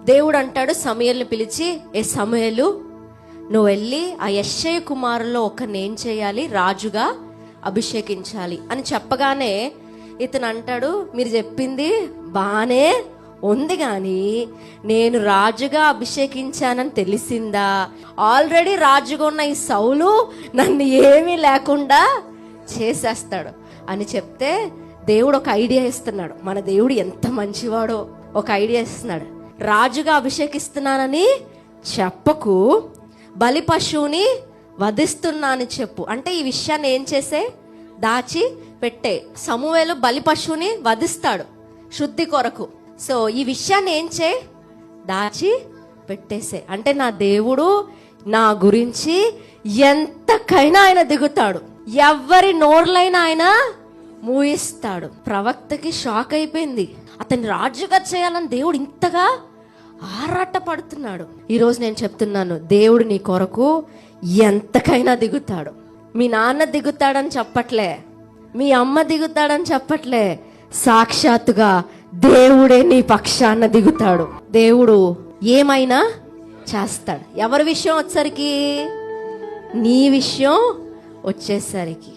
దేవుడు అంటాడు సమూయేలుని పిలిచి, ఏ సమూయేలు, నువ్వు వెళ్ళి ఆ యెష్షయి కుమారుల్లో ఒకరిని ఏం చేయాలి, రాజుగా అభిషేకించాలి అని చెప్పగానే ఇతను అంటాడు, మీరు చెప్పింది బానే ఉంది కానీ నేను రాజుగా అభిషేకించానని తెలిసిందా? ఆల్రెడీ రాజుగా ఉన్న ఈ సౌలు నన్ను ఏమీ లేకుండా చేసేస్తాడు అని చెప్తే దేవుడు ఒక ఐడియా ఇస్తున్నాడు. మన దేవుడు ఎంత మంచివాడో. ఒక ఐడియా ఇస్తున్నాడు. రాజుగా అభిషేకిస్తున్నానని చెప్పకు, బలి పశువుని వధిస్తున్నానని చెప్పు. అంటే ఈ విషయాన్ని ఏం చేసే, దాచి పెట్టే. సమూయేలు బలి పశువుని వధిస్తాడు శుద్ధి కొరకు. సో ఈ విషయాన్ని ఏం చే, దాచి పెట్టేసే. అంటే నా దేవుడు నా గురించి ఎంతకైనా ఆయన దిగుతాడు, ఎవరి నోర్లైనా ఆయన మూయిస్తాడు. ప్రవక్తకి షాక్ అయిపోయింది. అతన్ని రాజుగా చేయాలని దేవుడు ఇంతగా ఆరాట పడుతున్నాడు. ఈరోజు నేను చెప్తున్నాను, దేవుడు నీ కొరకు ఎంతకైనా దిగుతాడు. మీ నాన్న దిగుతాడని చెప్పట్లే, మీ అమ్మ దిగుతాడని చెప్పట్లే, సాక్షాత్తుగా దేవుడే నీ పక్షాన దిగుతాడు. దేవుడు ఏమైనా చేస్తాడు. ఎవరి విషయం వచ్చేసరికి, నీ విషయం వచ్చేసరికి